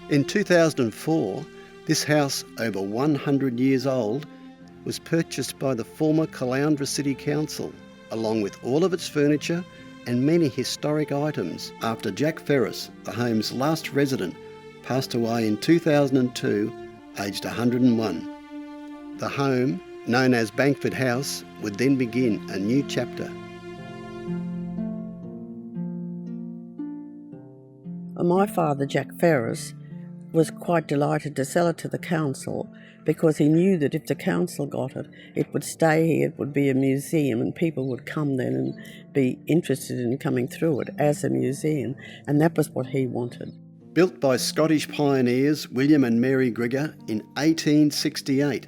In 2004, this house, over 100 years old, was purchased by the former Caloundra City Council, along with all of its furniture and many historic items, after Jack Ferris, the home's last resident, passed away in 2002, aged 101. The home, known as Bankfoot House, would then begin a new chapter. My father, Jack Ferris, was quite delighted to sell it to the council because he knew that if the council got it, it would stay here, it would be a museum, and people would come then and be interested in coming through it as a museum, and that was what he wanted. Built by Scottish pioneers William and Mary Grigor in 1868,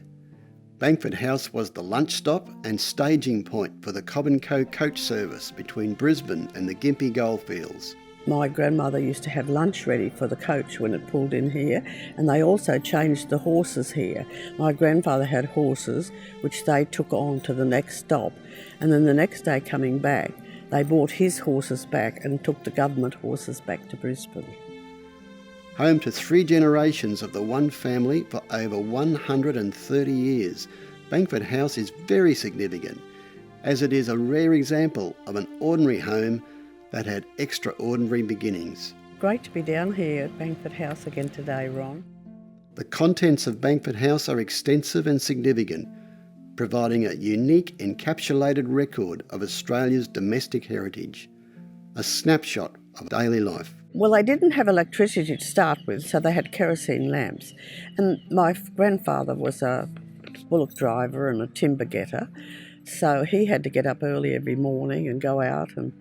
Bankfoot House was the lunch stop and staging point for the Cobb & Co coach service between Brisbane and the Gympie Goldfields. My grandmother used to have lunch ready for the coach when it pulled in here, and they also changed the horses here. My grandfather had horses which they took on to the next stop, and then the next day coming back, they brought his horses back and took the government horses back to Brisbane. Home to 3 generations of the one family for over 130 years, Bankfoot House is very significant, as it is a rare example of an ordinary home that had extraordinary beginnings. Great to be down here at Bankfoot House again today, Ron. The contents of Bankfoot House are extensive and significant, providing a unique encapsulated record of Australia's domestic heritage, a snapshot of daily life. Well, they didn't have electricity to start with, so they had kerosene lamps. And my grandfather was a bullock driver and a timber getter, so he had to get up early every morning and go out and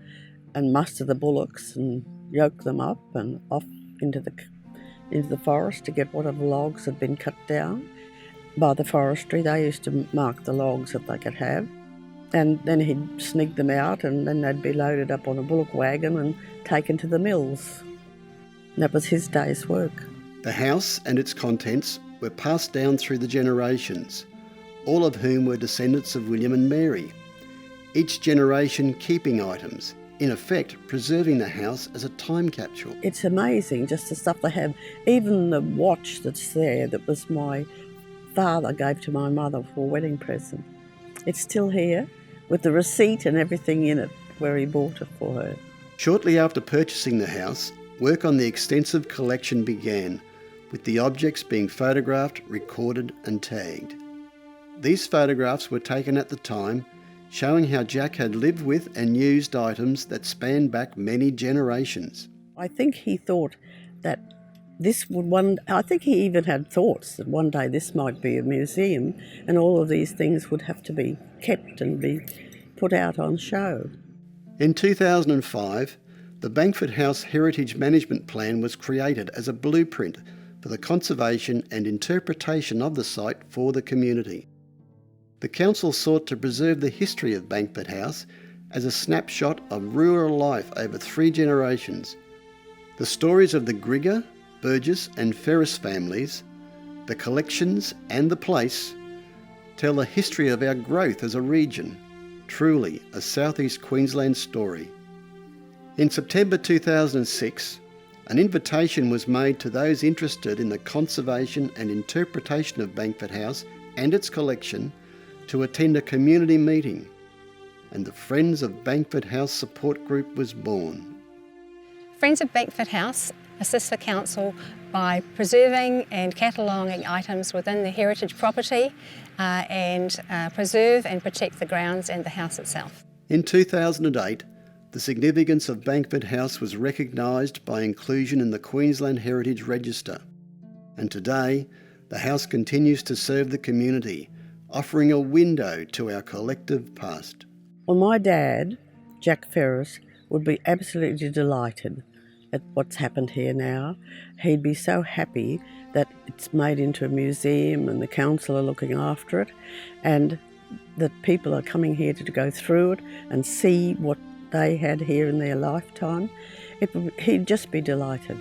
muster the bullocks and yoke them up and off into the forest to get whatever logs had been cut down by the forestry. They used to mark the logs that they could have, and then he'd sneak them out, and then they'd be loaded up on a bullock wagon and taken to the mills. And that was his day's work. The house and its contents were passed down through the generations, all of whom were descendants of William and Mary, each generation keeping items, in effect preserving the house as a time capsule. It's amazing just the stuff they have. Even the watch that's there that was my father gave to my mother for a wedding present. It's still here with the receipt and everything in it where he bought it for her. Shortly after purchasing the house, work on the extensive collection began, with the objects being photographed, recorded and tagged. These photographs were taken at the time, showing how Jack had lived with and used items that span back many generations. I think he thought that I think he even had thoughts that one day this might be a museum and all of these things would have to be kept and be put out on show. In 2005, the Bankfoot House Heritage Management Plan was created as a blueprint for the conservation and interpretation of the site for the community. The council sought to preserve the history of Bankfoot House as a snapshot of rural life over 3 generations. The stories of the Grigor, Burgess and Ferris families, the collections and the place tell the history of our growth as a region, truly a Southeast Queensland story. In September 2006, an invitation was made to those interested in the conservation and interpretation of Bankfoot House and its collection to attend a community meeting, and the Friends of Bankfoot House support group was born. Friends of Bankfoot House assist the council by preserving and cataloguing items within the heritage property and preserve and protect the grounds and the house itself. In 2008, the significance of Bankfoot House was recognised by inclusion in the Queensland Heritage Register, and today the house continues to serve the community, offering a window to our collective past. Well, my dad, Jack Ferris, would be absolutely delighted at what's happened here now. He'd be so happy that it's made into a museum and the council are looking after it, and that people are coming here to go through it and see what they had here in their lifetime. He'd just be delighted.